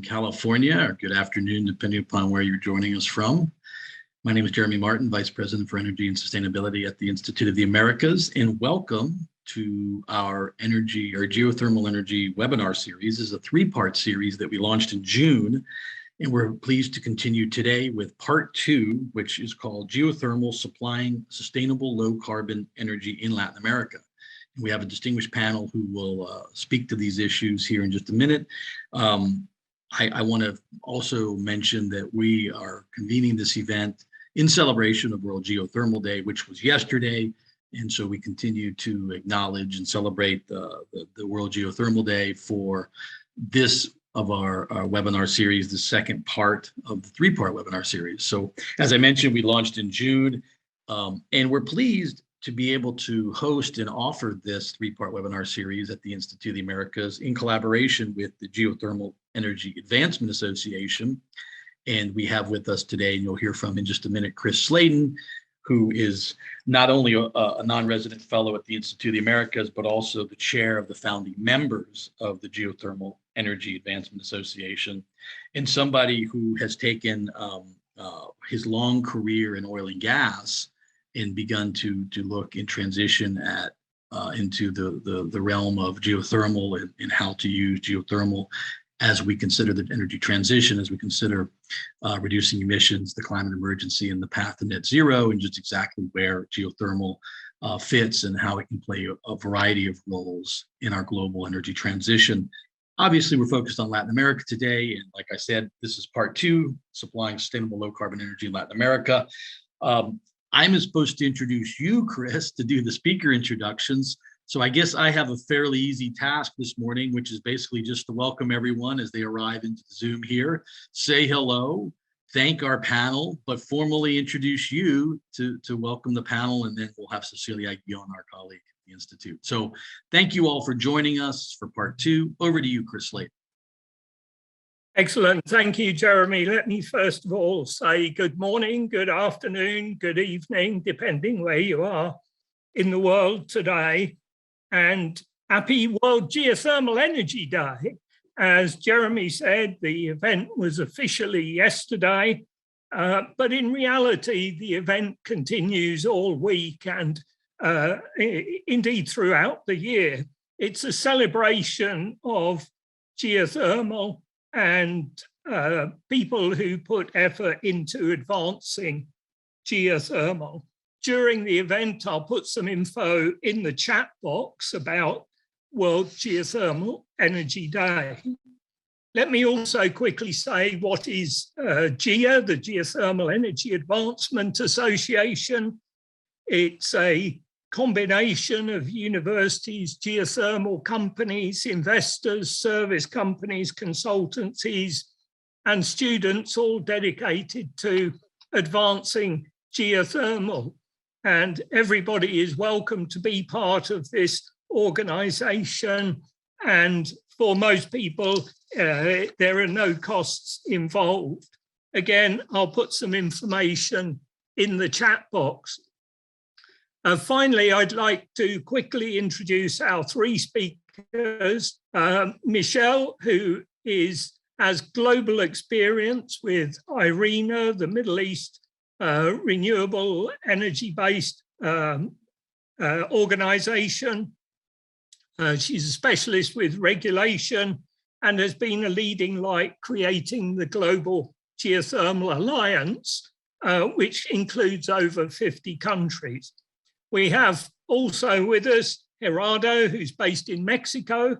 California, or good afternoon, depending upon where you're joining us from. My name is Jeremy Martin, Vice President for Energy and Sustainability at the Institute of the Americas, and welcome to our Geothermal Energy webinar series. This is a three-part series that we launched in June, and we're pleased to continue today with part two, which is called Geothermal Supplying Sustainable Low-Carbon Energy in Latin America. We have a distinguished panel who will speak to these issues here in just a minute. I want to also mention that we are convening this event in celebration of World Geothermal Day, which was yesterday. And so we continue to acknowledge and celebrate the World Geothermal Day for this of our webinar series, the second part of the three-part webinar series. So as I mentioned, we launched in June, and we're pleased to be able to host and offer this three-part webinar series at the Institute of the Americas in collaboration with the Geothermal Energy Advancement Association. And we have with us today, and you'll hear from in just a minute, Chris Sladen, who is not only a non-resident fellow at the Institute of the Americas, but also the chair of the founding members of the Geothermal Energy Advancement Association, and somebody who has taken his long career in oil and gas and begun to look and transition into the realm of geothermal and how to use geothermal as we consider the energy transition, as we consider reducing emissions, the climate emergency, and the path to net zero, and just exactly where geothermal fits and how it can play a variety of roles in our global energy transition. Obviously, we're focused on Latin America today, and like I said, this is part two, supplying sustainable low-carbon energy in Latin America. I'm supposed to introduce you, Chris, to do the speaker introductions. So I guess I have a fairly easy task this morning, which is basically just to welcome everyone as they arrive into the Zoom here, say hello, thank our panel, but formally introduce you to welcome the panel, and then we'll have Cecilia Aguillon, our colleague at the Institute. So thank you all for joining us for part two. Over to you, Chris Sladen. Excellent. Thank you, Jeremy. Let me first of all say good morning, good afternoon, good evening, depending where you are in the world today, and happy World Geothermal Energy Day. As Jeremy said, the event was officially yesterday, but in reality, the event continues all week and indeed throughout the year. It's a celebration of geothermal and people who put effort into advancing geothermal. During the event, I'll put some info in the chat box about World Geothermal Energy Day. Let me also quickly say what is GEA, the Geothermal Energy Advancement Association. It's a combination of universities, geothermal companies, investors, service companies, consultancies, and students, all dedicated to advancing geothermal. And everybody is welcome to be part of this organization. And for most people, there are no costs involved. Again, I'll put some information in the chat box. Finally, I'd like to quickly introduce our three speakers. Michelle, who has global experience with IRENA, the Middle East renewable energy-based organization. She's a specialist with regulation and has been a leading light creating the Global Geothermal Alliance, which includes over 50 countries. We have also with us Gerardo, who's based in Mexico,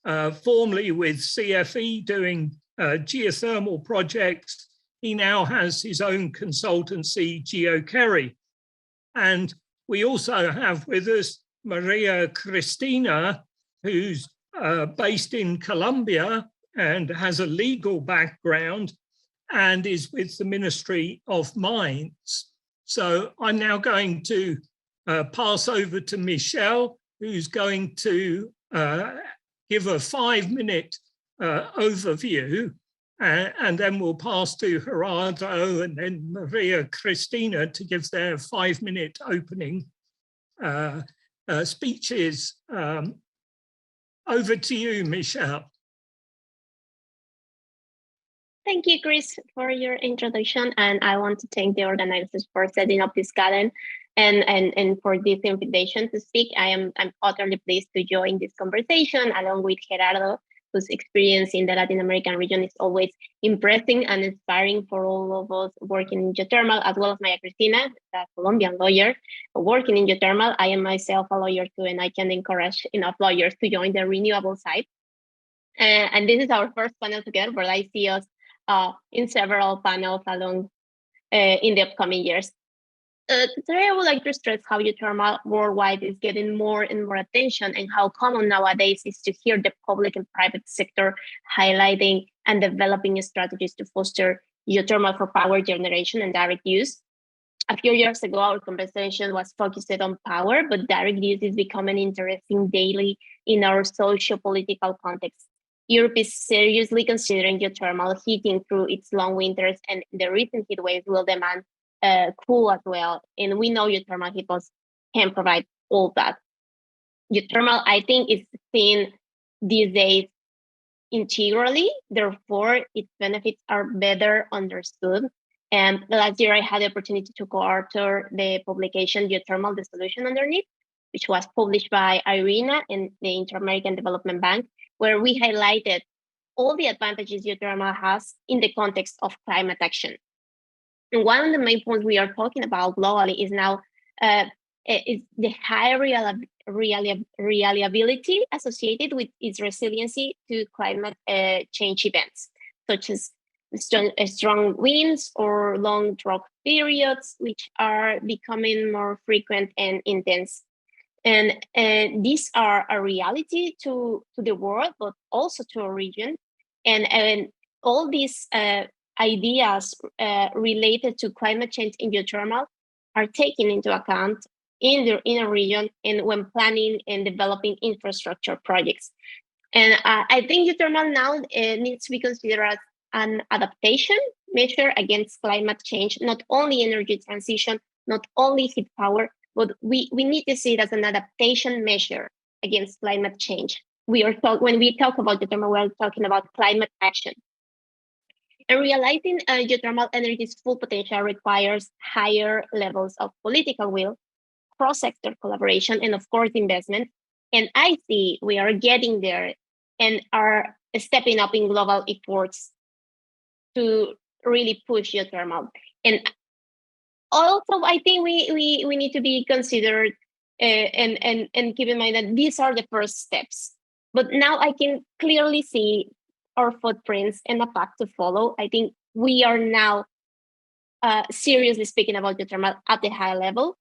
formerly with CFE doing geothermal projects. He now has his own consultancy, GeoCarry. And we also have with us Maria Cristina, who's based in Colombia and has a legal background and is with the Ministry of Mines. So I'm now going to pass over to Michelle, who's going to give a 5-minute overview, and then we'll pass to Gerardo and then Maria Cristina to give their 5-minute opening speeches. Over to you, Michelle. Thank you, Chris, for your introduction. And I want to thank the organizers for setting up this gathering and for this invitation to speak. I'm utterly pleased to join this conversation along with Gerardo, whose experience in the Latin American region is always impressive and inspiring for all of us working in geothermal, as well as Maya Cristina, a Colombian lawyer working in geothermal. I am myself a lawyer too, and I can encourage enough lawyers to join the renewable side. And this is our first panel together, but I see us in several panels along in the upcoming years. Today, I would like to stress how geothermal worldwide is getting more and more attention, and how common nowadays is to hear the public and private sector highlighting and developing strategies to foster geothermal for power generation and direct use. A few years ago, our conversation was focused on power, but direct use is becoming interesting daily in our socio-political context. Europe is seriously considering geothermal heating through its long winters, and the recent heat waves will demand cool as well. And we know geothermal heat pumps can provide all that. Geothermal, I think, is seen these days integrally. Therefore, its benefits are better understood. And last year, I had the opportunity to co-author the publication Geothermal, the Solution Underneath, which was published by IRENA and the Inter-American Development Bank, where we highlighted all the advantages geothermal has in the context of climate action. And one of the main points we are talking about globally is now is the high reliability associated with its resiliency to climate change events, such as strong winds or long drought periods, which are becoming more frequent and intense. And these are a reality to the world, but also to our region. And all these ideas related to climate change in geothermal are taken into account in a region and when planning and developing infrastructure projects. And I think geothermal now needs to be considered as an adaptation measure against climate change, not only energy transition, not only heat power, but we need to see it as an adaptation measure against climate change. When we talk about geothermal, we're talking about climate action. And realizing geothermal energy's full potential requires higher levels of political will, cross-sector collaboration, and of course, investment. And I see we are getting there and are stepping up in global efforts to really push geothermal. And also, I think we need to be considered and keep in mind that these are the first steps. But now I can clearly see our footprints and a path to follow. I think we are now seriously speaking about geothermal at the high level.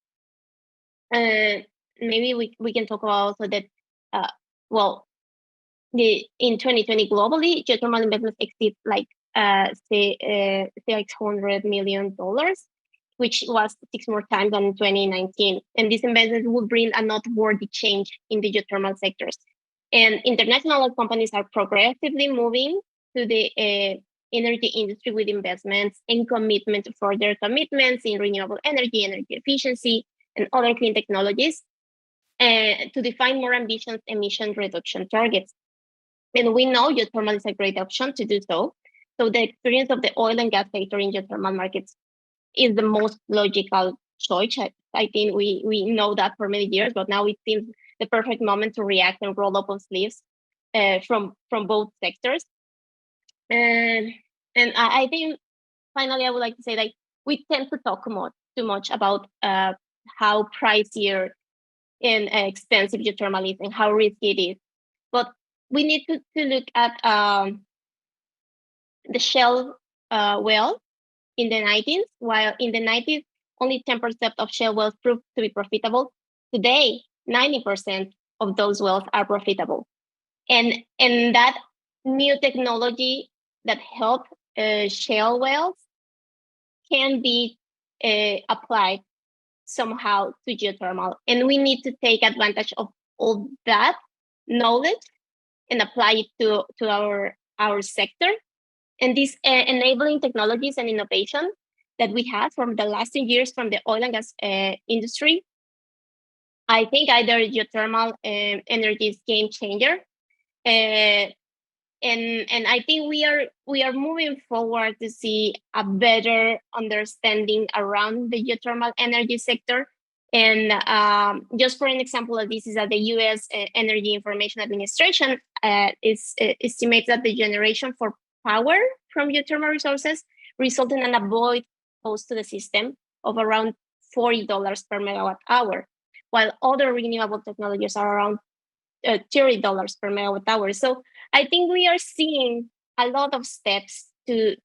Maybe we can talk about also that, in 2020 globally, geothermal investments exceed like $600 million, which was 6 more times than in 2019. And this investment will bring a noteworthy change in the geothermal sectors. And international companies are progressively moving to the energy industry with investments and commitment to further commitments in renewable energy, energy efficiency, and other clean technologies to define more ambitious emission reduction targets. And we know geothermal is a great option to do so. So the experience of the oil and gas sector in geothermal markets is the most logical choice. I think we know that for many years, but now it seems the perfect moment to react and roll up our sleeves from both sectors. And I think finally I would like to say that we tend to talk too much about how pricier and expensive geothermal is and how risky it is. But we need to look at the shale well in the 90s. While in the 90s, only 10% of shale wells proved to be profitable. Today, 90% of those wells are profitable. And that new technology that help shale wells can be applied somehow to geothermal. And we need to take advantage of all that knowledge and apply it to our sector. And these enabling technologies and innovation that we have from the last 10 years from the oil and gas industry, I think either geothermal energy is game changer. And and I think we are moving forward to see a better understanding around the geothermal energy sector. And just for an example of this is that the U.S. Energy Information Administration estimates that the generation for power from geothermal resources resulted in a void posed to the system of around $40 per megawatt hour, while other renewable technologies are around $30 per megawatt hour. So I think we are seeing a lot of steps to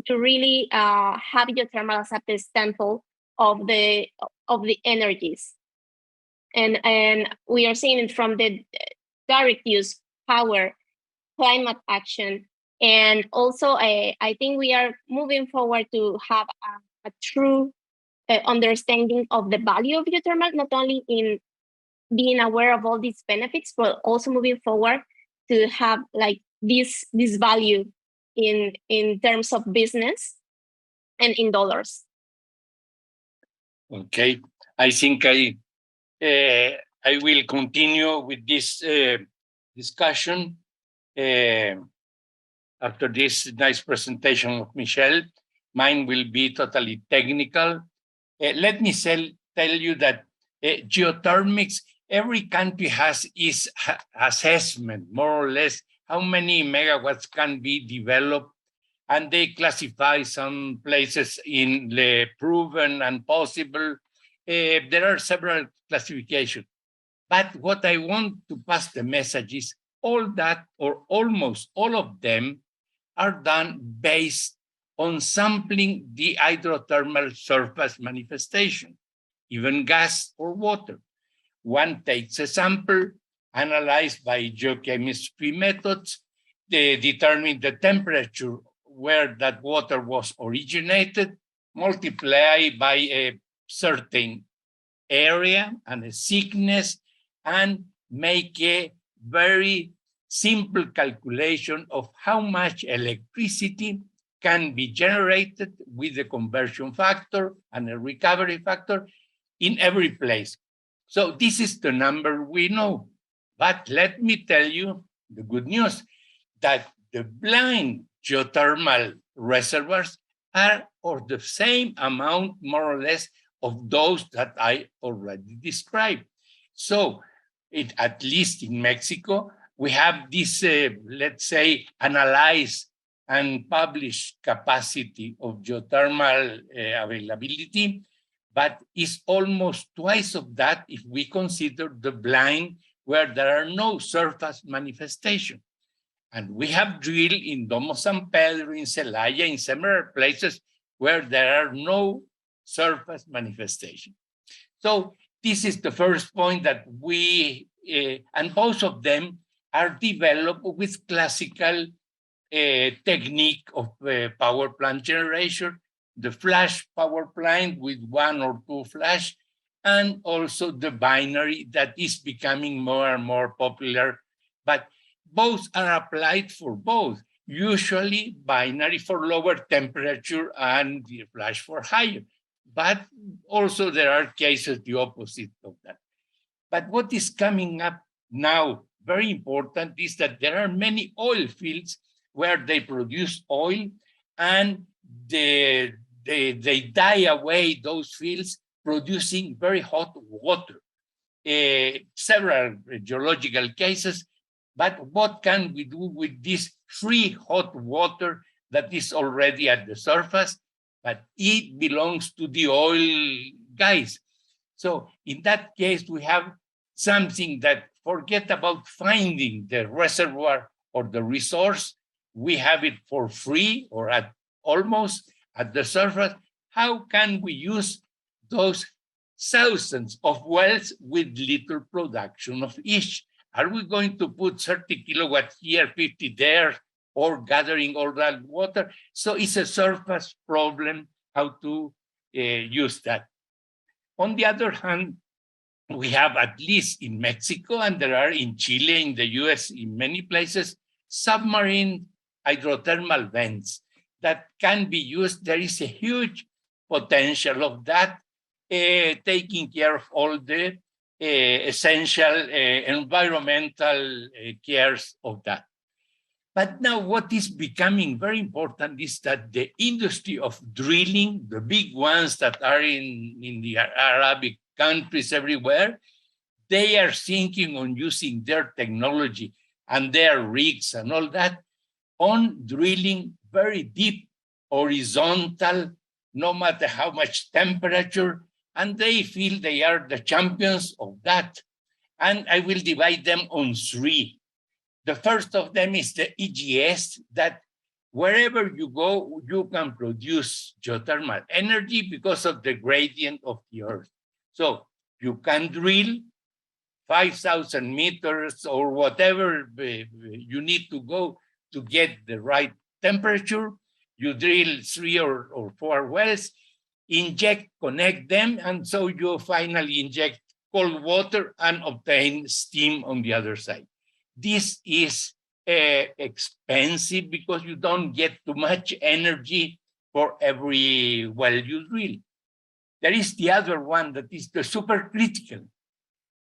really have geothermal as a example of the energies, and we are seeing it from the direct use, power, climate action, and also I think we are moving forward to have a true understanding of the value of geothermal, not only in being aware of all these benefits, but also moving forward to have like this value in terms of business and in dollars. Okay, I think I will continue with this discussion after this nice presentation of Michelle. Mine will be totally technical. Let me tell you that geothermics, every country has its assessment, more or less, how many megawatts can be developed, and they classify some places in the proven and possible. There are several classifications. But what I want to pass the message is all that, or almost all of them, are done based on sampling the hydrothermal surface manifestation, even gas or water. One takes a sample, analyzed by geochemistry methods, they determine the temperature where that water was originated, multiply by a certain area and a thickness, and make a very simple calculation of how much electricity can be generated with the conversion factor and a recovery factor in every place. So this is the number we know. But let me tell you the good news, that the blind geothermal reservoirs are of the same amount, more or less, of those that I already described. So at least in Mexico, we have this, let's say, analyzed and published capacity of geothermal availability, but it's almost twice of that if we consider the blind where there are no surface manifestation. And we have drilled in Domo San Pedro, in Celaya, in several places where there are no surface manifestation. So this is the first point that we, and both of them are developed with classical technique of power plant generation, the flash power plant with 1 or 2 flash, and also the binary that is becoming more and more popular. But both are applied for both. Usually binary for lower temperature and the flash for higher. But also there are cases the opposite of that. But what is coming up now, very important, is that there are many oil fields where they produce oil and they die away, those fields, producing very hot water. Several geological cases, but what can we do with this free hot water that is already at the surface, but it belongs to the oil guys? So in that case, we have something that, forget about finding the reservoir or the resource, we have it for free or at almost at the surface. How can we use those thousands of wells with little production of each? Are we going to put 30 kilowatts here, 50 there, or gathering all that water? So it's a surface problem how to use that. On the other hand, we have, at least in Mexico, and there are in Chile, in the US, in many places, submarine hydrothermal vents that can be used. There is a huge potential of that, taking care of all the essential environmental cares of that. But now what is becoming very important is that the industry of drilling, the big ones that are in the Arabic countries everywhere, they are thinking on using their technology and their rigs and all that on drilling very deep, horizontal, no matter how much temperature, and they feel they are the champions of that. And I will divide them on three. The first of them is the EGS, that wherever you go, you can produce geothermal energy because of the gradient of the earth. So you can drill 5,000 meters or whatever you need to go to get the right temperature. You drill 3 or 4 wells, inject, connect them, and so you finally inject cold water and obtain steam on the other side. This is expensive because you don't get too much energy for every well you drill. There is the other one that is the supercritical,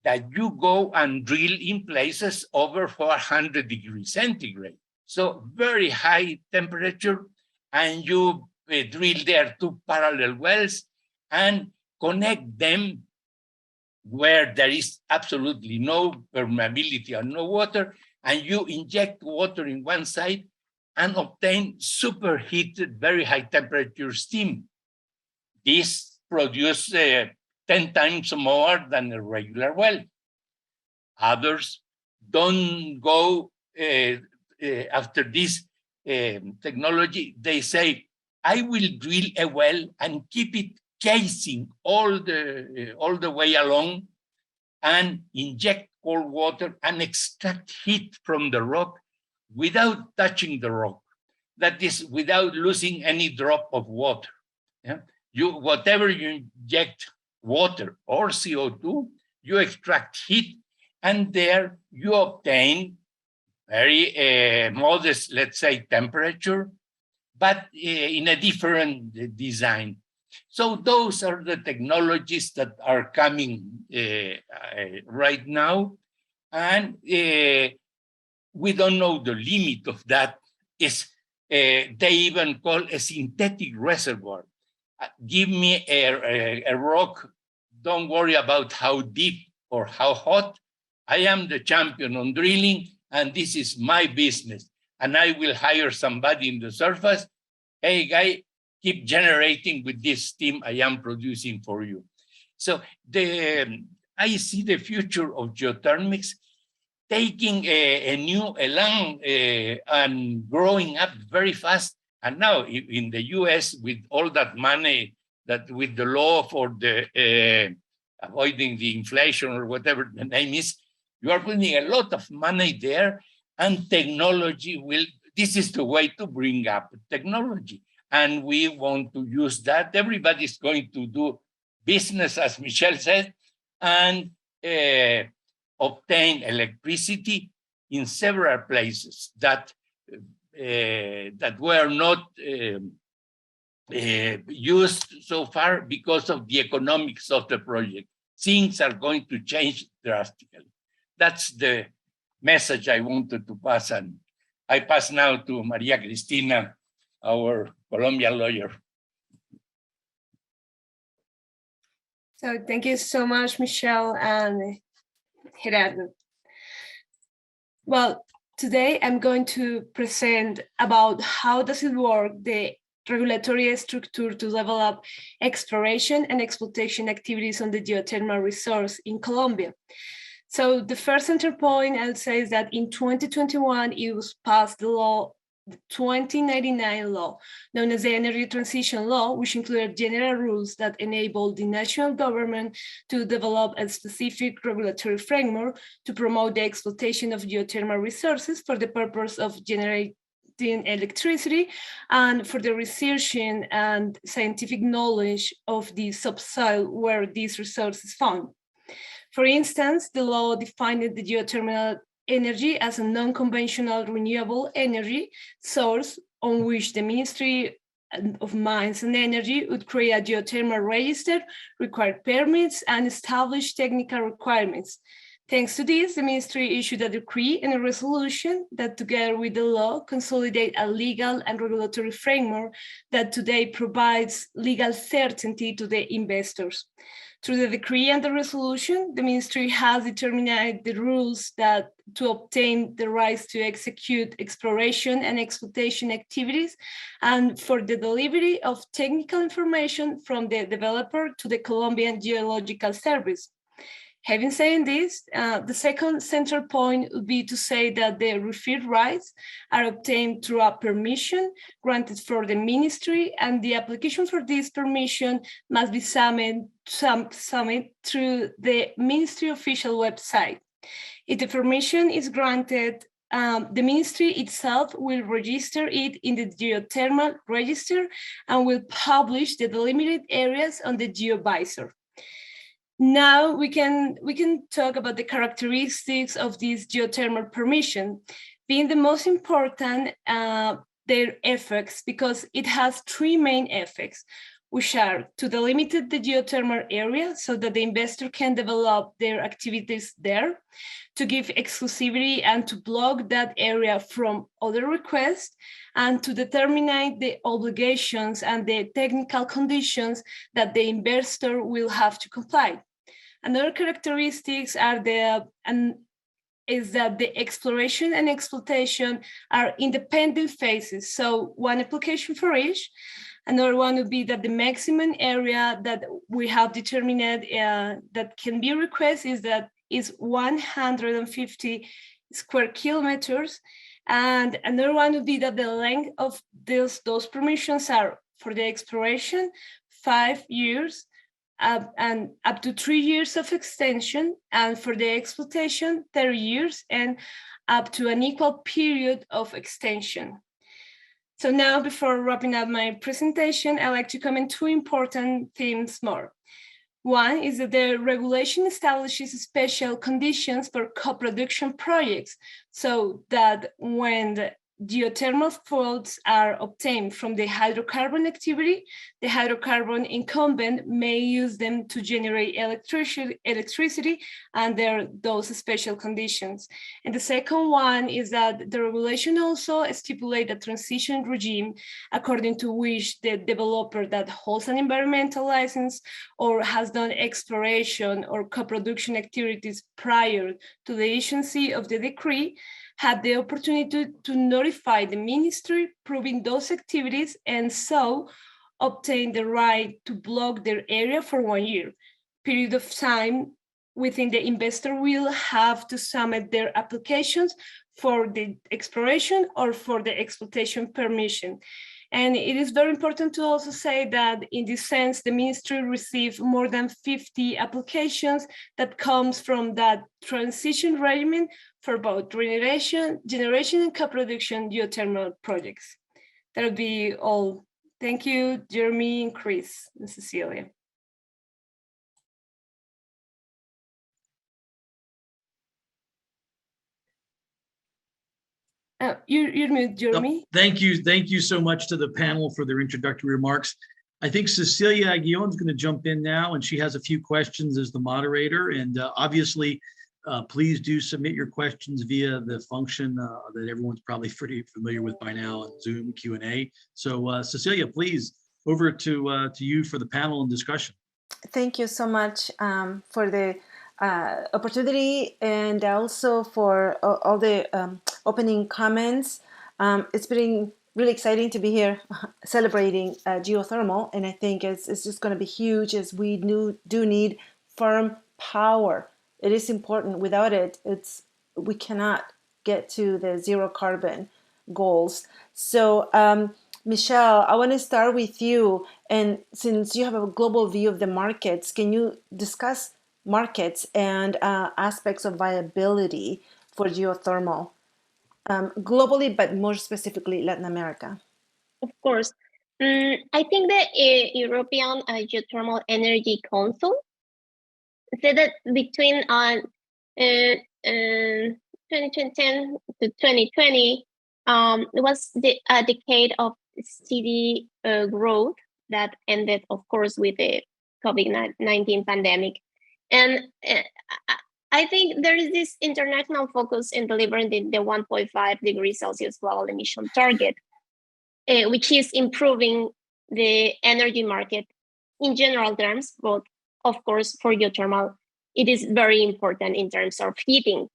that you go and drill in places over 400 degrees centigrade. So very high temperature, and you drill there 2 parallel wells and connect them where there is absolutely no permeability and no water, and you inject water in one side and obtain superheated, very high temperature steam. This produces 10 times more than a regular well. Others don't go after this technology. They say, I will drill a well and keep it casing all the way along and inject cold water and extract heat from the rock without touching the rock. That is, without losing any drop of water. Yeah? Whatever you inject, water or CO2, you extract heat, and there you obtain very modest, let's say, temperature, but in a different design. So those are the technologies that are coming right now, and we don't know the limit of that. They even call a synthetic reservoir. Give me a rock, don't worry about how deep or how hot. I am the champion on drilling, and this is my business. And I will hire somebody in the surface. Hey, guy, keep generating with this steam I am producing for you. So I see the future of geothermics taking a new elan and growing up very fast. And now in the US, with all that money, that with the law for the avoiding the inflation or whatever the name is, you are putting a lot of money there, and technology will, this is the way to bring up technology. And we want to use that. Everybody's going to do business, as Michelle said, and obtain electricity in several places that were not used so far because of the economics of the project. Things are going to change drastically. That's the message I wanted to pass, and I pass now to Maria Cristina, our Colombian lawyer. So thank you so much, Michelle and Gerardo. Well, today I'm going to present about how does it work, the regulatory structure to develop exploration and exploitation activities on the geothermal resource in Colombia. So the first center point I'll say is that in 2021, it was passed the law, the 2099 law, known as the Energy Transition Law, which included general rules that enabled the national government to develop a specific regulatory framework to promote the exploitation of geothermal resources for the purpose of generating electricity and for the researching and scientific knowledge of the subsoil where these resources found. For instance, the law defined the geothermal energy as a non-conventional renewable energy source on which the Ministry of Mines and Energy would create a geothermal register, require permits, and establish technical requirements. Thanks to this, the ministry issued a decree and a resolution that, together with the law, consolidate a legal and regulatory framework that today provides legal certainty to the investors. Through the decree and the resolution, the ministry has determined the rules that to obtain the rights to execute exploration and exploitation activities, and for the delivery of technical information from the developer to the Colombian Geological Service. Having said this, the second central point would be to say that the referred rights are obtained through a permission granted for the ministry, and the application for this permission must be submitted through the ministry official website. If the permission is granted, the ministry itself will register it in the geothermal register and will publish the delimited areas on the GeoVisor. Now we can talk about the characteristics of this geothermal permission, being the most important their effects, because it has three main effects, which are to delimit the geothermal area so that the investor can develop their activities there, to give exclusivity and to block that area from other requests, and to determine the obligations and the technical conditions that the investor will have to comply. Another characteristics are is that the exploration and exploitation are independent phases. So one application for each. Another one would be that the maximum area that we have determined that can be requested is 150 square kilometers. And another one would be that the length of those permissions are, for the exploration, 5 years, and up to 3 years of extension, and for the exploitation, 30 years, and up to an equal period of extension. So now, before wrapping up my presentation, I'd like to comment two important themes more. One is that the regulation establishes special conditions for co-production projects, so that when the geothermal fuels are obtained from the hydrocarbon activity, the hydrocarbon incumbent may use them to generate electricity under those special conditions. And the second one is that the regulation also stipulates a transition regime according to which the developer that holds an environmental license or has done exploration or co-production activities prior to the issuance of the decree had the opportunity to notify the ministry proving those activities, and so obtain the right to block their area for 1 year, period of time within the investor will have to submit their applications for the exploration or for the exploitation permission. And it is very important to also say that in this sense, the ministry received more than 50 applications that comes from that transition regimen for both generation and co-production geothermal projects. That would be all. Thank you, Jeremy, and Chris, and Cecilia. You're mute, Jeremy. Thank you so much to the panel for their introductory remarks. I think Cecilia Aguillon is going to jump in now, and she has a few questions as the moderator. And obviously, please do submit your questions via the function that everyone's probably pretty familiar with by now on Zoom Q&A. So Cecilia, please, over to you for the panel and discussion. Thank you so much for the opportunity, and also for all the opening comments. It's been really exciting to be here celebrating geothermal, and I think it's just going to be huge, as we do need firm power. It is important. Without it, we cannot get to the zero carbon goals. So Michelle, I want to start with you, and since you have a global view of the markets, can you discuss markets and aspects of viability for geothermal globally, but more specifically Latin America? Of course. I think the European Geothermal Energy Council said that between 2010 to 2020, it was a decade of steady growth that ended, of course, with the COVID-19 pandemic. And I think there is this international focus in delivering the 1.5 degrees Celsius global emission target, which is improving the energy market in general terms, but of course for geothermal, it is very important in terms of heating,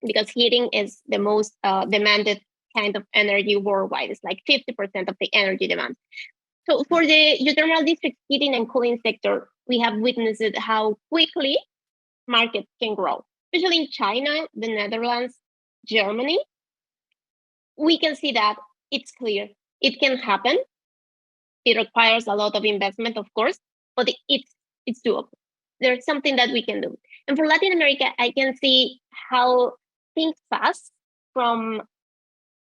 because heating is the most demanded kind of energy worldwide. It's like 50% of the energy demand. So for the geothermal district heating and cooling sector, we have witnessed how quickly markets can grow, especially in China, the Netherlands, Germany. We can see that it's clear it can happen. It requires a lot of investment, of course, but it's doable. There's something that we can do. And for Latin America, I can see how things pass from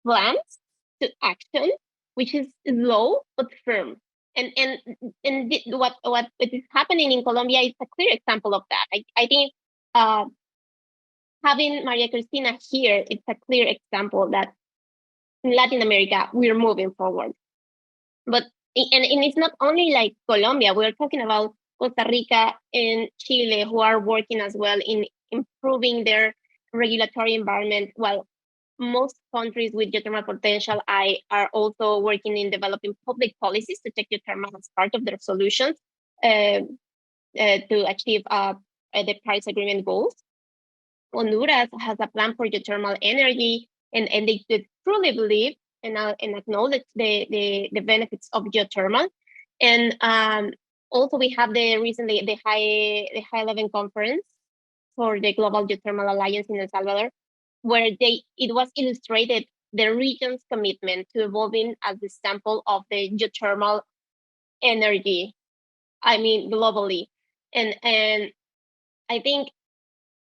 plans to action, which is slow but firm. And what is happening in Colombia is a clear example of that. I think having Maria Cristina here, it's a clear example that in Latin America, we're moving forward. But and it's not only like Colombia, we're talking about Costa Rica and Chile, who are working as well in improving their regulatory environment, while most countries with geothermal potential are also working in developing public policies to take geothermal as part of their solutions to achieve the Paris Agreement goals. Honduras has a plan for geothermal energy, and they truly believe and acknowledge the benefits of geothermal. And also we have recently the high level conference for the Global Geothermal Alliance in El Salvador, where it was illustrated the region's commitment to evolving as the sample of the geothermal energy, globally. And I think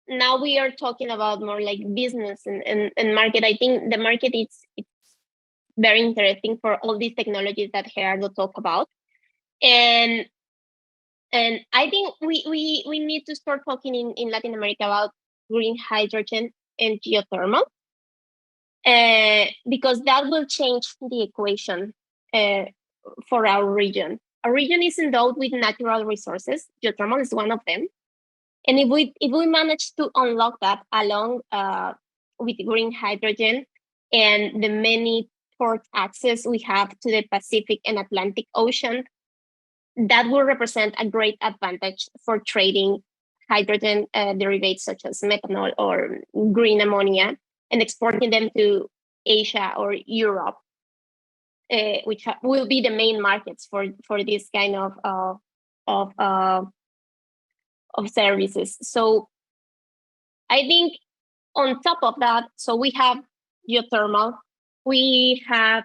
now we are talking about more like business and market. I think the market it's very interesting for all these technologies that Gerardo talked about. And I think we need to start talking in Latin America about green hydrogen and geothermal, because that will change the equation for our region. Our region is endowed with natural resources. Geothermal is one of them. And if we manage to unlock that along with green hydrogen and the many port access we have to the Pacific and Atlantic Ocean, that will represent a great advantage for trading hydrogen derivatives such as methanol or green ammonia and exporting them to Asia or Europe, which will be the main markets for this kind of services. So I think on top of that, so we have geothermal, we have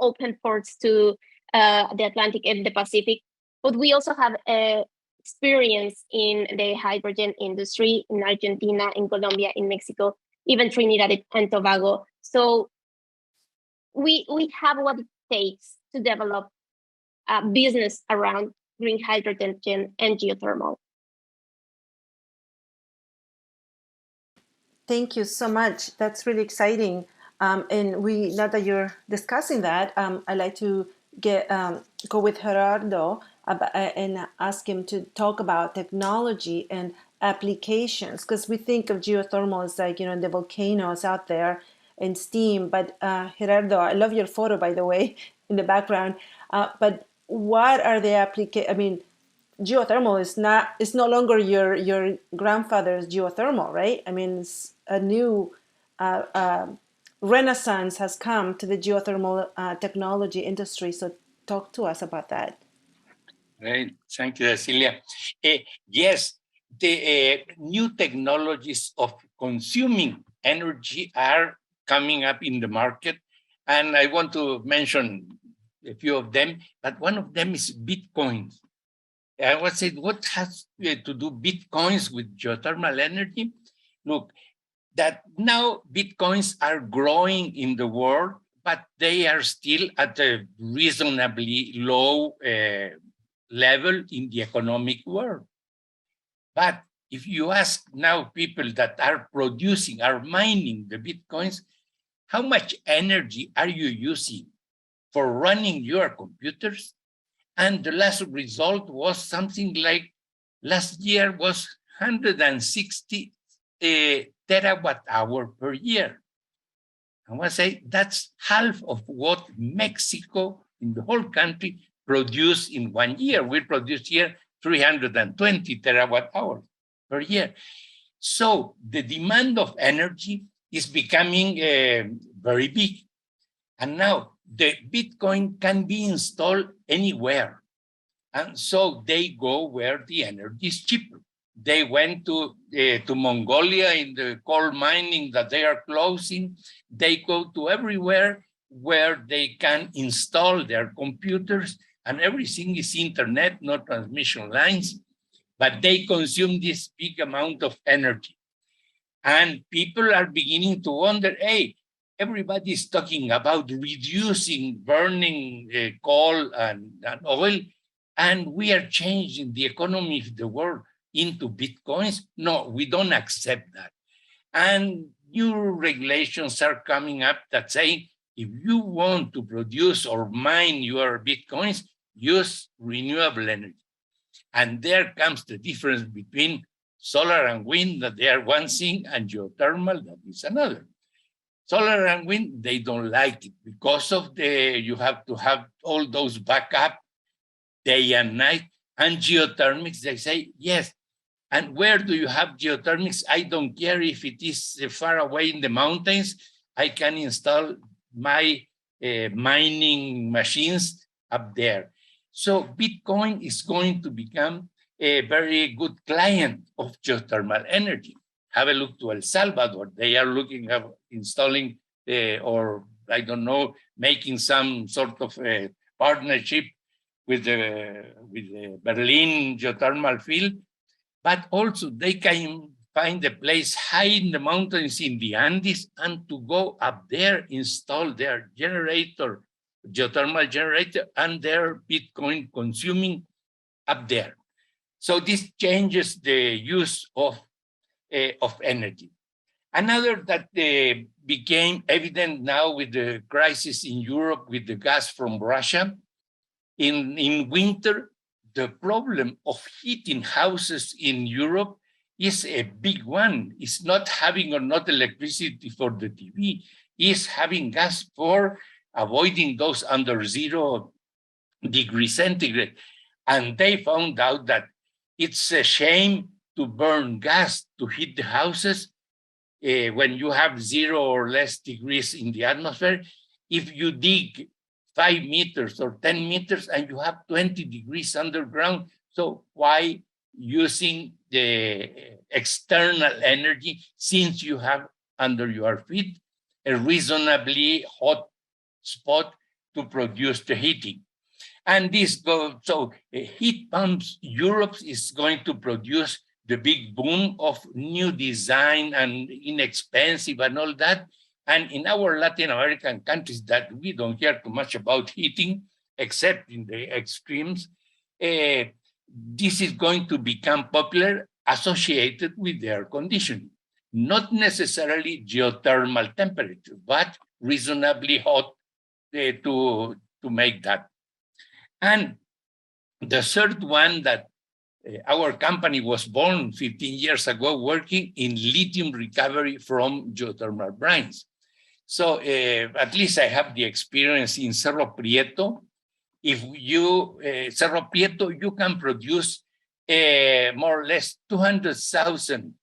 open ports to the Atlantic and the Pacific, but we also have experience in the hydrogen industry in Argentina, in Colombia, in Mexico, even Trinidad and Tobago. So we have what it takes to develop a business around green hydrogen and geothermal. Thank you so much. That's really exciting. And now that you're discussing that, I'd like to go with Gerardo and ask him to talk about technology and applications, because we think of geothermal as like, the volcanoes out there and steam. But Gerardo, I love your photo, by the way, in the background. But what are the applications? Geothermal is no longer your grandfather's geothermal, right? It's a new renaissance has come to the geothermal technology industry. So talk to us about that. Right. Thank you, Cecilia. Yes, the new technologies of consuming energy are coming up in the market. And I want to mention a few of them, but one of them is Bitcoin. I would say, what has to do Bitcoins with geothermal energy? Look, that now Bitcoins are growing in the world, but they are still at a reasonably low level in the economic world. But if you ask now people that are mining the Bitcoins, how much energy are you using for running your computers? And the last result was something like last year was 160 terawatt hour per year. I want to say that's half of what Mexico in the whole country produce in 1 year. We produce here 320 terawatt hours per year. So the demand of energy is becoming very big. And now the Bitcoin can be installed anywhere. And so they go where the energy is cheaper. They went to Mongolia in the coal mining that they are closing. They go to everywhere where they can install their computers, and everything is internet, no transmission lines, but they consume this big amount of energy. And people are beginning to wonder, hey, everybody is talking about reducing burning coal and oil, and we are changing the economy of the world into Bitcoins. No, we don't accept that. And new regulations are coming up that say, if you want to produce or mine your Bitcoins, use renewable energy. And there comes the difference between solar and wind, that they are one thing, and geothermal, that is another. Solar and wind, they don't like it because of you have to have all those backup day and night. And geothermics, they say, yes. And where do you have geothermics? I don't care if it is far away in the mountains. I can install my mining machines up there. So Bitcoin is going to become a very good client of geothermal energy. Have a look to El Salvador. They are looking at installing or I don't know, making some sort of a partnership with the Berlin geothermal field. But also they can find a place high in the mountains in the Andes and to go up there, install their generator, geothermal generator, and their Bitcoin consuming up there. So this changes the use of energy. Another that became evident now with the crisis in Europe with the gas from Russia, in winter, the problem of heating houses in Europe is a big one. It's not having or not electricity for the TV, it's having gas for avoiding those under 0 degrees centigrade. And they found out that it's a shame to burn gas to heat the houses when you have 0 or less degrees in the atmosphere. If you dig 5 meters or 10 meters and you have 20 degrees underground, so why using the external energy since you have under your feet a reasonably hot spot to produce the heating? And this goes, so heat pumps, Europe is going to produce the big boom of new design and inexpensive and all that. And in our Latin American countries that we don't care too much about heating, except in the extremes, this is going to become popular associated with the air conditioning. Not necessarily geothermal temperature, but reasonably hot to make that. And the third one that our company was born 15 years ago working in lithium recovery from geothermal brines. So at least I have the experience in Cerro Prieto. If you, Cerro Prieto, you can produce more or less 200,000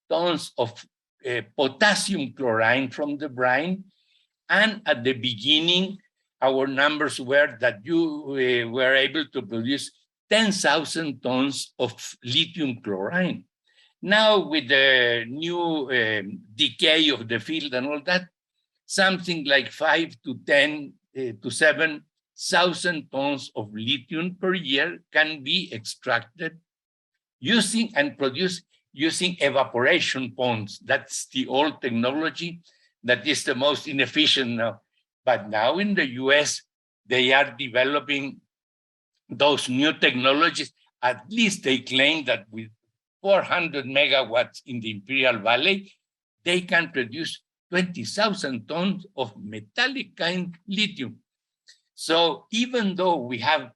tons of potassium chloride from the brine. And at the beginning, our numbers were that you were able to produce 10,000 tons of lithium chloride. Now, with the new decay of the field and all that, something like 5 to 10 to 7,000 tons of lithium per year can be extracted using and produced using evaporation ponds. That's the old technology that is the most inefficient now. But now in the US, they are developing those new technologies. At least they claim that with 400 megawatts in the Imperial Valley, they can produce 20,000 tons of metallic kind lithium. So even though we have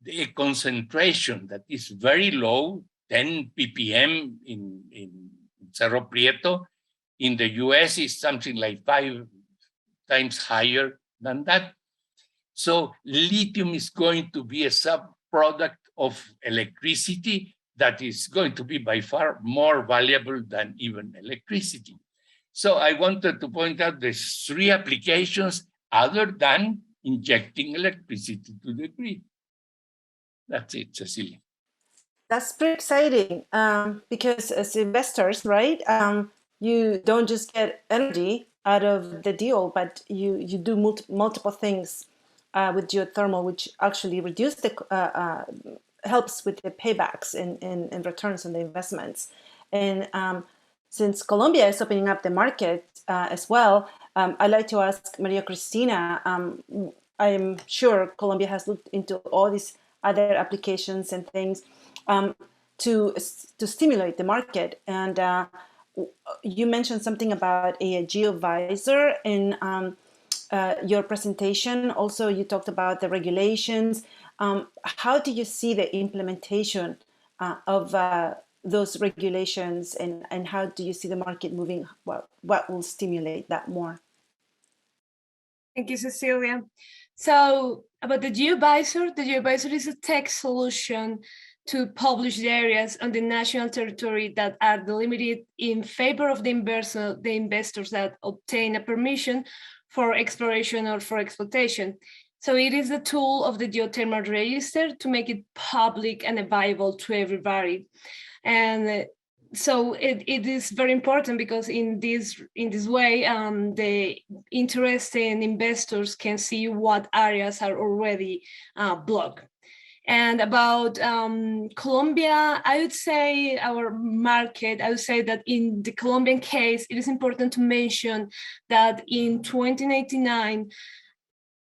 a concentration that is very low, 10 ppm in Cerro Prieto. In the US, is something like 5 times higher than that. So lithium is going to be a subproduct of electricity that is going to be by far more valuable than even electricity. So I wanted to point out there's 3 applications other than injecting electricity to the grid. That's it, Cecilia. That's pretty exciting because as investors, right, you don't just get energy out of the deal, but you do multiple things with geothermal, which actually reduce the helps with the paybacks and returns on the investments. And since Colombia is opening up the market as well, I'd like to ask Maria Cristina. I'm sure Colombia has looked into all these other applications and things to stimulate the market. And you mentioned something about a geovisor in your presentation. Also, you talked about the regulations. How do you see the implementation of those regulations, and how do you see the market moving? What will stimulate that more? Thank you, Cecilia. So about the geovisor is a tech solution to publish the areas on the national territory that are delimited in favor of the investors that obtain a permission for exploration or for exploitation. So it is a tool of the geothermal register to make it public and available to everybody. And so it is very important because in this way, the interested investors can see what areas are already blocked. And about Colombia, I would say our market, I would say that in the Colombian case, it is important to mention that in 2099,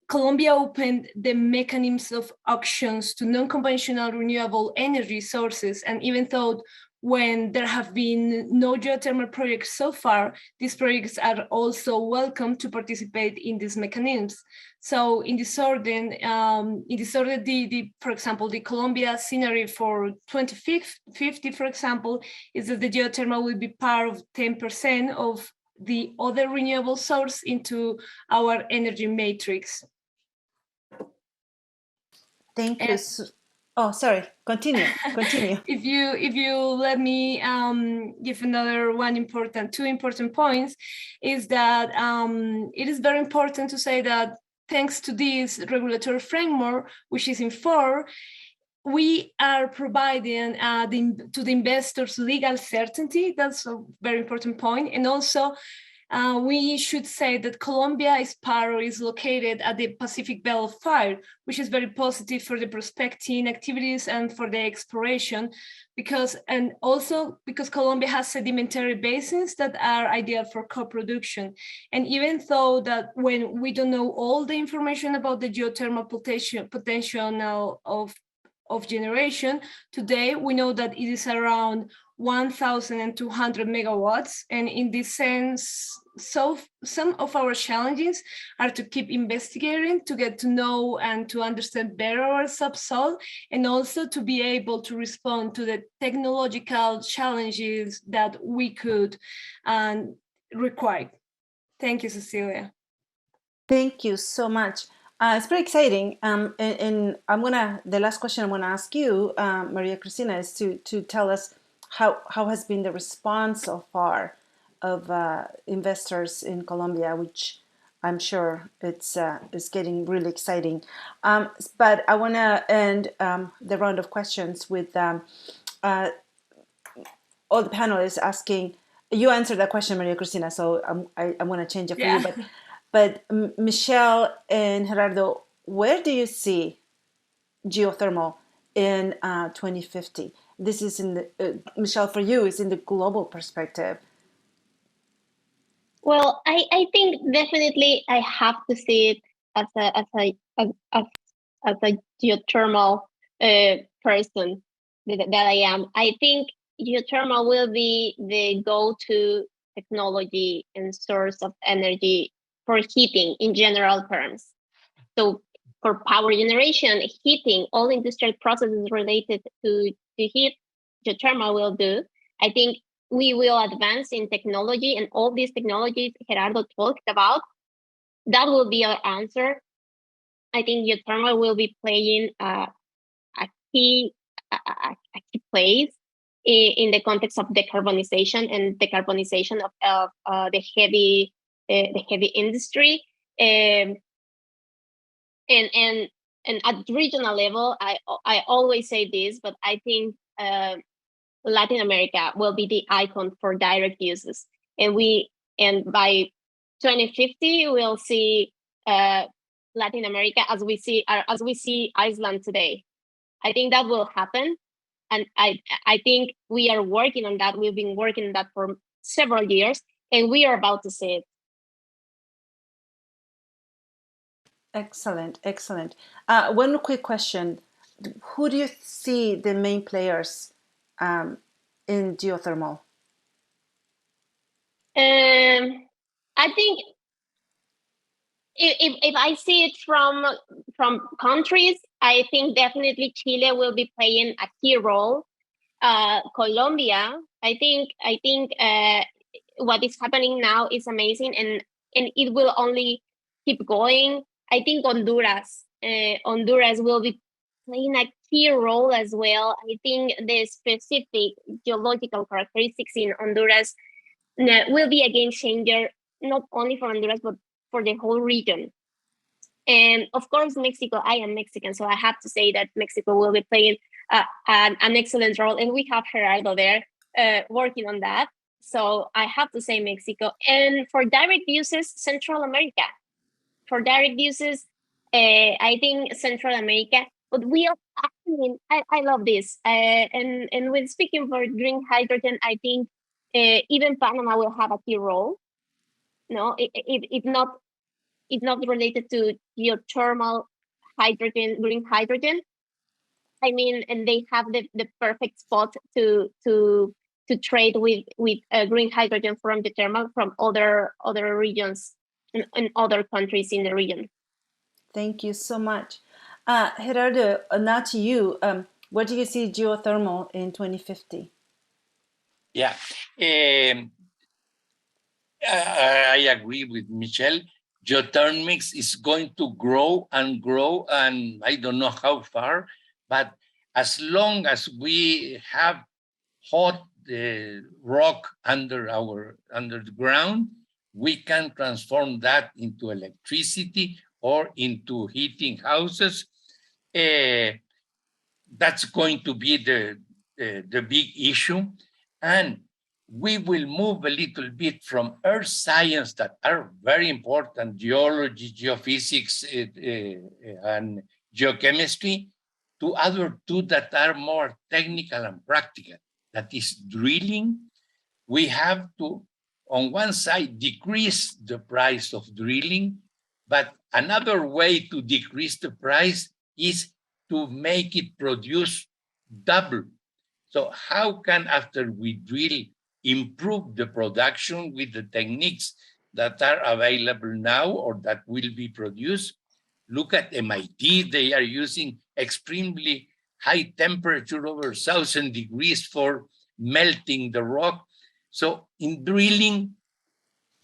Colombia opened the mechanisms of auctions to non-conventional renewable energy sources. And even though when there have been no geothermal projects so far, these projects are also welcome to participate in these mechanisms. So in this order, for example, the Colombia scenario for 2050, for example, is that the geothermal will be part of 10% of the other renewable source into our energy matrix. Thank you. Oh, sorry. Continue. If you let me give two important points, is that it is very important to say that thanks to this regulatory framework, which is in force, we are providing to the investors legal certainty. That's a very important point. And also, we should say that Colombia is located at the Pacific Belt of Fire, which is very positive for the prospecting activities and for the exploration, because Colombia has sedimentary basins that are ideal for co-production. And even though that when we don't know all the information about the geothermal potential of generation, today we know that it is around 1,200 megawatts. And in this sense, so some of our challenges are to keep investigating, to get to know and to understand better our subsoil, and also to be able to respond to the technological challenges that we could require. Thank you, Cecilia. Thank you so much. It's very exciting. And the last question I'm gonna ask you, Maria Cristina, is to tell us how has been the response so far of investors in Colombia, which I'm sure it's getting really exciting. But I want to end the round of questions with all the panelists asking. You answered that question, Maria Cristina, so I'm going to change it for you. But Michelle and Gerardo, where do you see geothermal in 2050? This is in the Michelle, for you, is in the global perspective. Well, I think definitely I have to see it as a geothermal person that I am. I think geothermal will be the go-to technology and source of energy for heating in general terms. So for power generation, heating, all industrial processes related to heat, geothermal will do. I think we will advance in technology, and all these technologies Gerardo talked about, that will be our answer. I think geothermal will be playing a key place in the context of decarbonization and decarbonization of the heavy industry. And at regional level, I always say this, but I think Latin America will be the icon for direct uses, and by 2050 we'll see Latin America as we see Iceland today. I think that will happen, and I think we are working on that. We've been working on that for several years, and we are about to see it. Excellent, excellent. One quick question. Who do you see the main players in geothermal? I think if I see it from countries, I think definitely Chile will be playing a key role. Colombia, I think what is happening now is amazing, and it will only keep going. I think Honduras will be playing a key role as well. I think the specific geological characteristics in Honduras will be a game changer, not only for Honduras, but for the whole region. And of course, Mexico, I am Mexican, so I have to say that Mexico will be playing an excellent role. And we have Gerardo there working on that. So I have to say Mexico. And for direct uses, Central America. For direct uses, I think Central America. But I love this. And when speaking for green hydrogen, I think even Panama will have a key role. No, if not related to geothermal hydrogen, green hydrogen. I mean, and they have the perfect spot to trade with green hydrogen from geothermal from other regions and other countries in the region. Thank you so much. Gerardo, now to you. Where do you see geothermal in 2050? Yeah, I agree with Michelle. Geothermics is going to grow, and I don't know how far, but as long as we have hot rock under the ground, we can transform that into electricity or into heating houses. That's going to be the big issue. And we will move a little bit from earth science that are very important, geology, geophysics, and geochemistry, to other two that are more technical and practical. That is drilling. We have to, on one side, decrease the price of drilling, but another way to decrease the price is to make it produce double. So how can, after we drill, improve the production with the techniques that are available now or that will be produced? Look at MIT, they are using extremely high temperature, over 1,000 degrees, for melting the rock. So in drilling,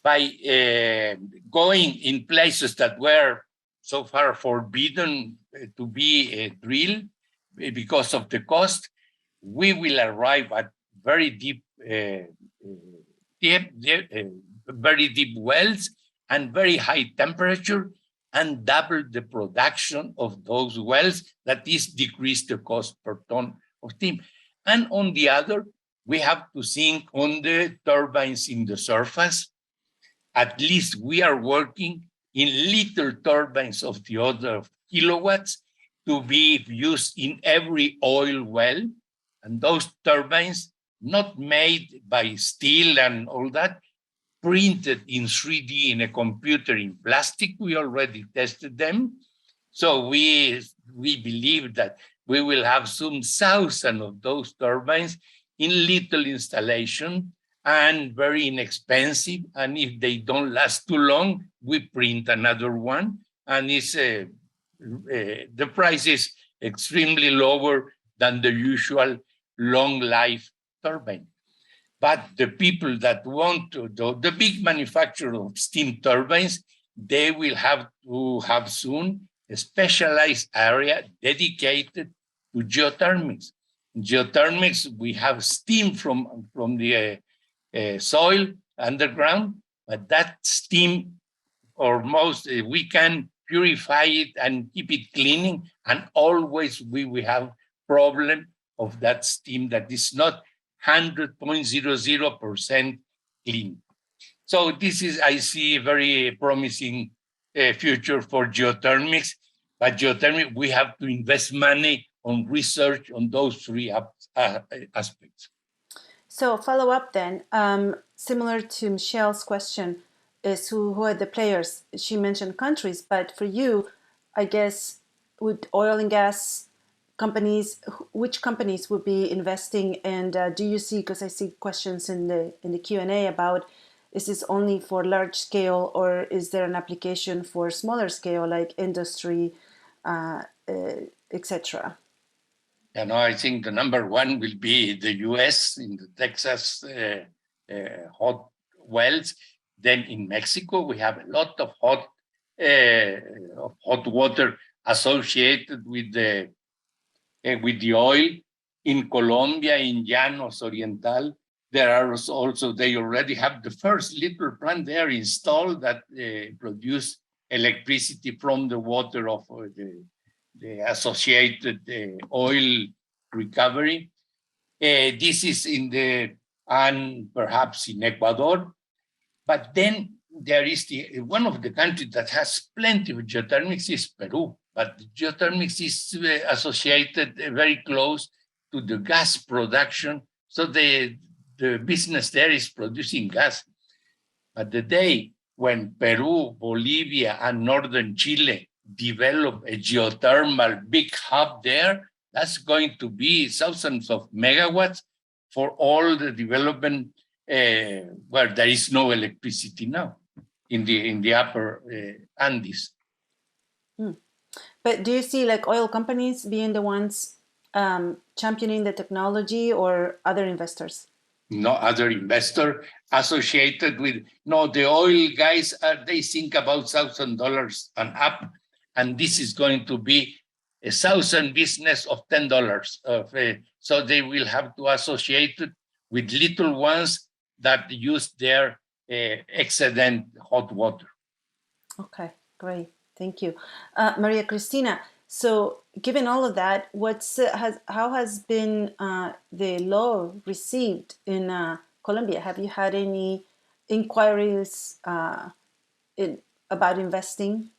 by going in places that were so far forbidden to be drilled because of the cost, we will arrive at very deep wells and very high temperature, and double the production of those wells. That is, decrease the cost per ton of steam. And on the other, we have to think on the turbines in the surface. At least we are working in little turbines of the order of kilowatts to be used in every oil well. And those turbines, not made by steel and all that, printed in 3D in a computer in plastic. We already tested them. So we believe that we will have some 1,000 of those turbines in little installation and very inexpensive. And if they don't last too long, we print another one. And it's the price is extremely lower than the usual long life turbine. But the people that want to do the big manufacturer of steam turbines, they will have to have soon a specialized area dedicated to geothermics. In geothermics, we have steam from the soil underground, but that steam, or most, we can purify it and keep it cleaning, and always we will have problem of that steam that is not 100.00% clean. So this is, I see, a very promising future for geothermics. But geothermic, we have to invest money on research on those three aspects. So follow up then, similar to Michelle's question, is who are the players? She mentioned countries, but for you, I guess, would oil and gas companies, which companies would be investing? And do you see, because I see questions in the Q&A about, is this only for large scale, or is there an application for smaller scale, like industry, etc.? I think the number one will be the US in the Texas hot wells. Then in Mexico, we have a lot of hot water associated with the oil. In Colombia, in Llanos Oriental, there are also, they already have the first little plant there installed that produce electricity from the water of the associated oil recovery. This is and perhaps in Ecuador. But then there is one of the countries that has plenty of geothermics is Peru. But geothermics is associated very close to the gas production. So the business there is producing gas. But the day when Peru, Bolivia, and northern Chile develop a geothermal big hub there, that's going to be thousands of megawatts for all the development where there is no electricity now in the upper Andes. But do you see like oil companies being the ones championing the technology, or other investors? No other investor associated with, no, the oil guys, they think about $1,000 and up, and this is going to be a $1,000 business of $10. So they will have to associate it with little ones that use their excellent hot water. Okay, great. Thank you. Maria Cristina, so given all of that, how has been the law received in Colombia? Have you had any inquiries about investing?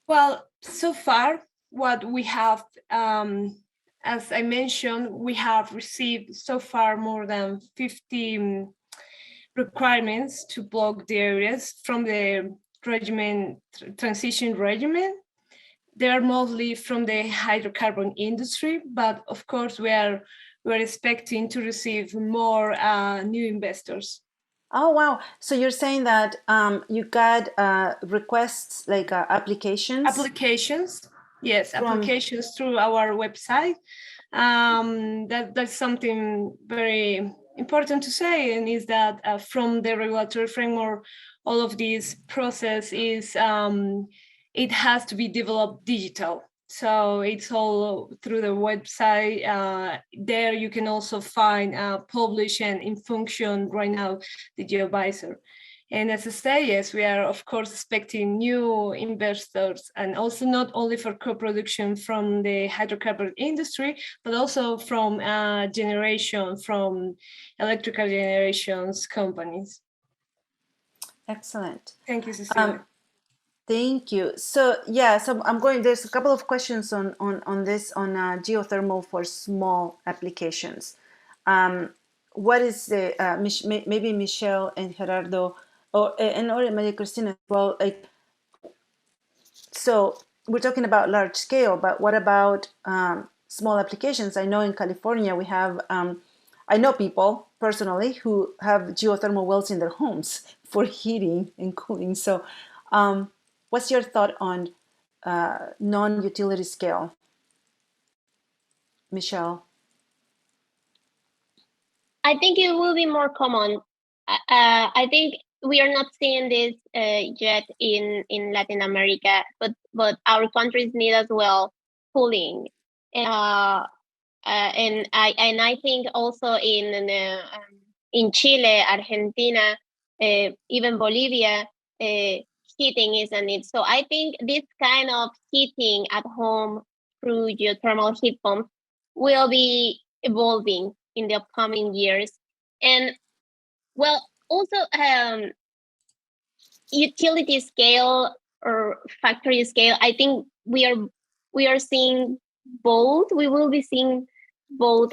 Well, so far, what we have, as I mentioned, we have received so far more than 50 requirements to block the areas from the transition regimen. They are mostly from the hydrocarbon industry, but of course we're expecting to receive more new investors. Oh, wow. So you're saying that you got requests, like applications? Applications, yes, applications through our website. That's something very important to say, and is that from the regulatory framework, all of this process is, it has to be developed digital. So it's all through the website. There you can also find publish and in function right now the GeoAdvisor. And as I say, yes, we are of course expecting new investors, and also not only for co-production from the hydrocarbon industry, but also from generation, from electrical generations companies. Excellent. Thank you, Cecilia. Thank you. So yeah, so there's a couple of questions on this, on geothermal for small applications. What is the, maybe Michelle and Gerardo, or Maria Cristina as well, like, so we're talking about large scale, but what about small applications? I know in California we have, I know people personally who have geothermal wells in their homes for heating and cooling. So what's your thought on non-utility scale? Michelle? I think it will be more common. I think we are not seeing this yet in Latin America, but our countries need as well cooling. And I think also in Chile, Argentina, even Bolivia, heating is a need. So I think this kind of heating at home through geothermal heat pumps will be evolving in the upcoming years. And well, also utility scale or factory scale, I think we are seeing both. We will be seeing both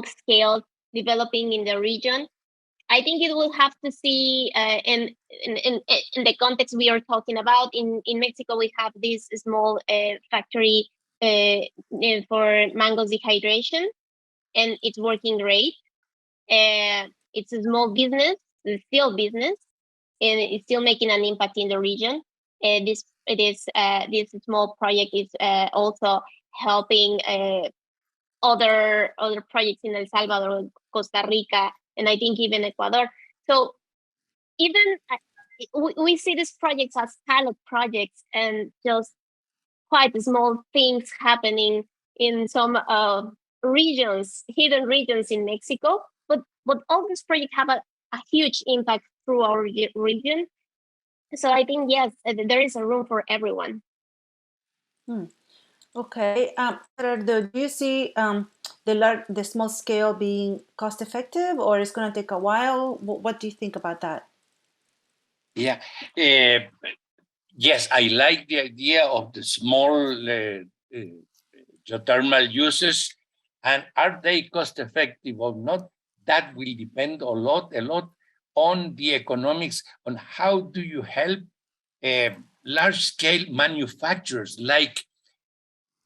scales developing in the region. I think it will have to see in the context we are talking about. In Mexico, we have this small factory for mango dehydration, and it's working great. It's a small business, it's still business, and it's still making an impact in the region. This small project is also helping other projects in El Salvador, Costa Rica, and I think even Ecuador. So even we see these projects as pilot projects and just quite small things happening in some regions, hidden regions in Mexico. But all these projects have a huge impact through our region. So I think, yes, there is a room for everyone. Okay. Do you see the small scale being cost effective, or it's going to take a while? What do you think about that? Yeah. Yes, I like the idea of the small geothermal uses. And are they cost effective or not? That will depend a lot on the economics, on how do you help large scale manufacturers. Like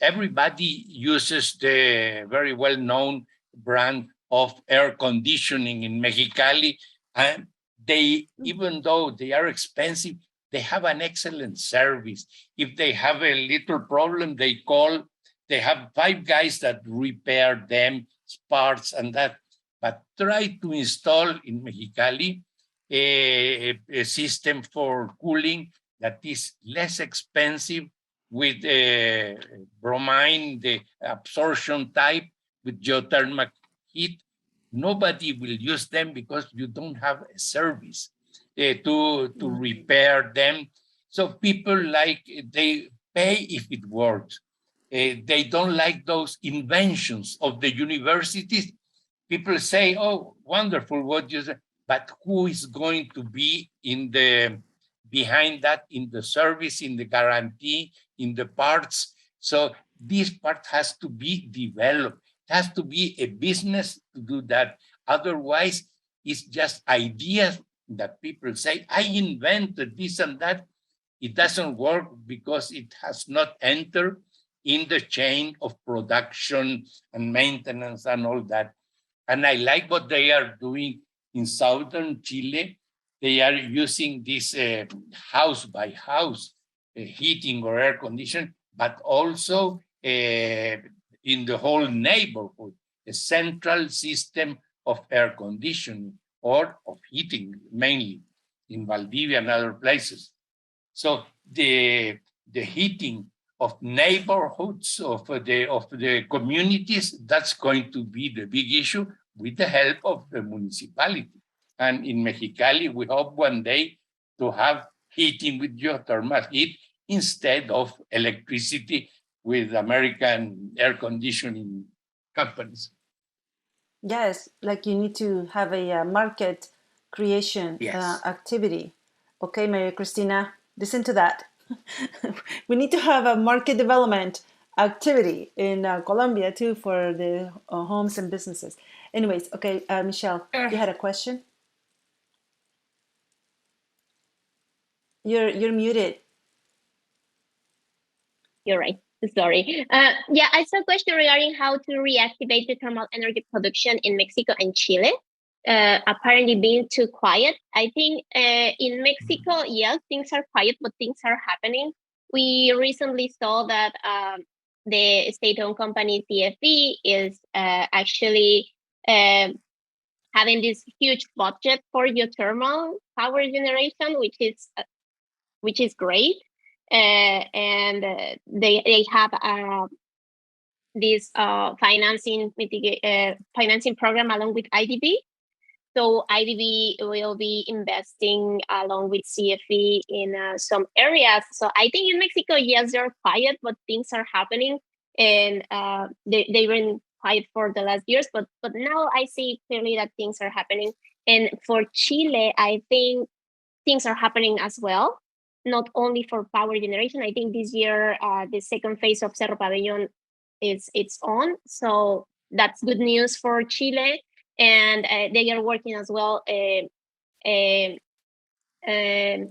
everybody uses the very well known brand of air conditioning in Mexicali, and they, even though they are expensive, they have an excellent service. If they have a little problem, they call. They have 5 guys that repair them, parts and that. But try to install in Mexicali a system for cooling that is less expensive, with bromine, the absorption type, with geothermal heat. Nobody will use them because you don't have a service to repair them. So people they pay if it works. They don't like those inventions of the universities. People say, oh, wonderful, what you say. But who is going to be behind that, in the service, in the guarantee, in the parts? So this part has to be developed. It has to be a business to do that. Otherwise, it's just ideas that people say, I invented this and that. It doesn't work because it has not entered in the chain of production and maintenance and all that. And I like what they are doing in southern Chile. They are using this house by house heating or air conditioning, but also in the whole neighborhood, a central system of air conditioning or of heating, mainly in Valdivia and other places. So the heating of neighborhoods, of the communities, that's going to be the big issue, with the help of the municipality. And in Mexicali, we hope one day to have heating with geothermal heat instead of electricity with American air conditioning companies. Yes, like you need to have a market creation activity. Okay, Maria Cristina, listen to that. We need to have a market development activity in Colombia too, for the homes and businesses. Anyways, okay, Michelle, you had a question? You're muted. You're right. Sorry. Yeah, I saw a question regarding how to reactivate the thermal energy production in Mexico and Chile. apparently being too quiet. I think in Mexico, yes, things are quiet, but things are happening. We recently saw that the state-owned company CFE is actually having this huge budget for geothermal power generation, which is great. And they have this financing program along with IDB. So IDB will be investing along with CFE in some areas. So I think in Mexico, yes, they're quiet, but things are happening, and they've been quiet for the last years. But now I see clearly that things are happening. And for Chile, I think things are happening as well, not only for power generation. I think this year the second phase of Cerro Pabellón it's on, so that's good news for Chile. And they are working as well,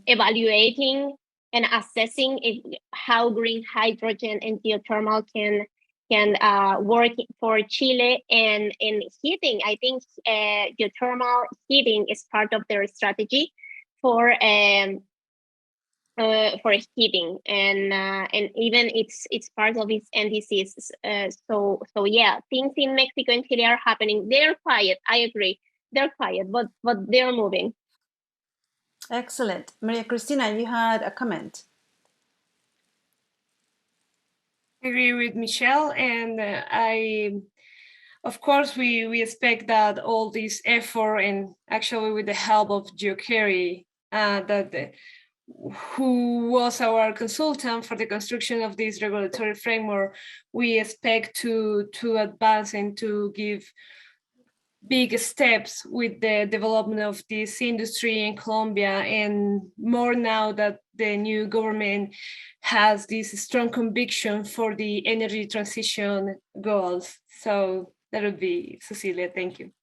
evaluating and assessing how green hydrogen and geothermal can work for Chile. And in heating, I think geothermal heating is part of their strategy for heating, and even it's part of its NDCs. So yeah, things in Mexico and Chile are happening. They're quiet. I agree. They're quiet, but they're moving. Excellent. Maria Cristina, you had a comment. I agree with Michelle, and of course, we expect that all this effort, and actually with the help of GeoCarry, who was our consultant for the construction of this regulatory framework, we expect to advance and to give big steps with the development of this industry in Colombia, and more now that the new government has this strong conviction for the energy transition goals. So that would be Cecilia. Thank you.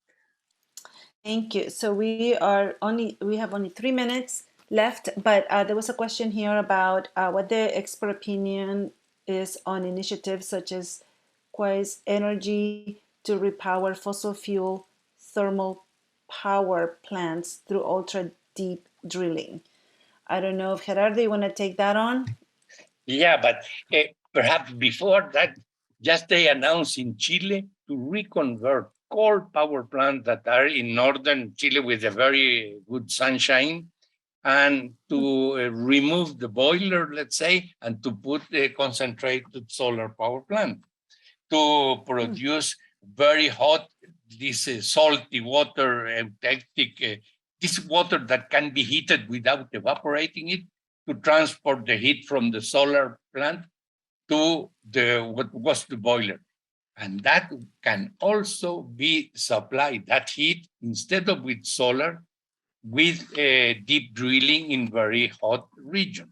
Thank you. So we have only 3 minutes left, but there was a question here about what the expert opinion is on initiatives such as Quaise Energy to repower fossil fuel thermal power plants through ultra deep drilling. I don't know if Gerardo, you want to take that on? Yeah, but perhaps before that, just they announced in Chile to reconvert coal power plants that are in northern Chile with a very good sunshine, and to remove the boiler, let's say, and to put a concentrated solar power plant to produce very hot, this salty water, this water that can be heated without evaporating it, to transport the heat from the solar plant to what was the boiler. And that can also be supplied, that heat, instead of with solar, with deep drilling in very hot region.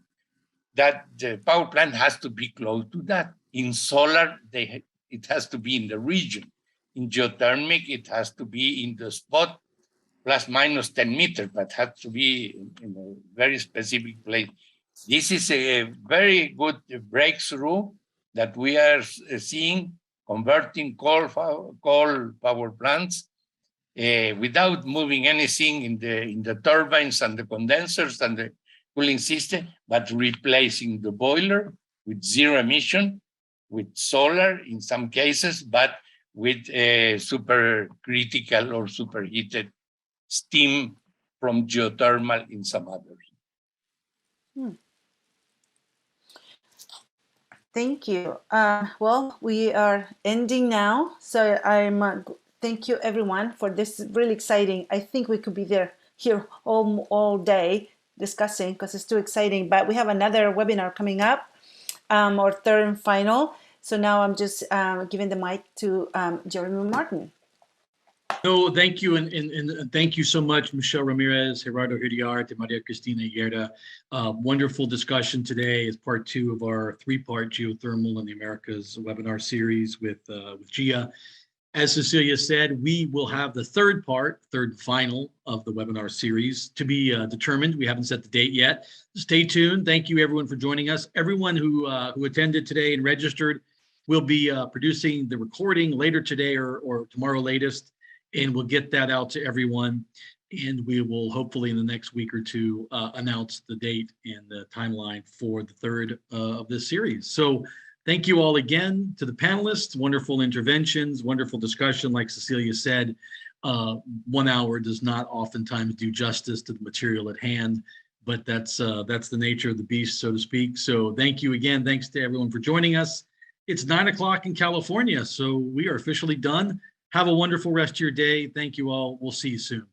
That the power plant has to be close to that. In solar, it has to be in the region. In geothermic, it has to be in the spot, plus minus 10 meters, but has to be in a very specific place. This is a very good breakthrough that we are seeing, converting coal power plants without moving anything in the turbines and the condensers and the cooling system, but replacing the boiler with zero emission, with solar in some cases, but with supercritical or superheated steam from geothermal in some others. Thank you. Well, we are ending now. So thank you everyone for this really exciting. I think we could be here all day discussing because it's too exciting, but we have another webinar coming up, our third and final. So now I'm just giving the mic to Jeremy Martin. No, thank you, and thank you so much, Michelle Ramirez, Gerardo Hiriart, and Maria Cristina Higuera. Wonderful discussion today as part 2 of our 3-part Geothermal in the Americas webinar series with Gia. As Cecilia said, we will have the third and final of the webinar series to be determined. We haven't set the date yet. Stay tuned. Thank you, everyone, for joining us. Everyone who attended today and registered will be producing the recording later today or tomorrow latest. and we'll get that out to everyone. And we will hopefully in the next week or two announce the date and the timeline for the third of this series. So thank you all again to the panelists, wonderful interventions, wonderful discussion. Like Cecilia said, 1 hour does not oftentimes do justice to the material at hand, but that's the nature of the beast, so to speak. So thank you again. Thanks to everyone for joining us. It's 9 o'clock in California, so we are officially done. Have a wonderful rest of your day. Thank you all. We'll see you soon.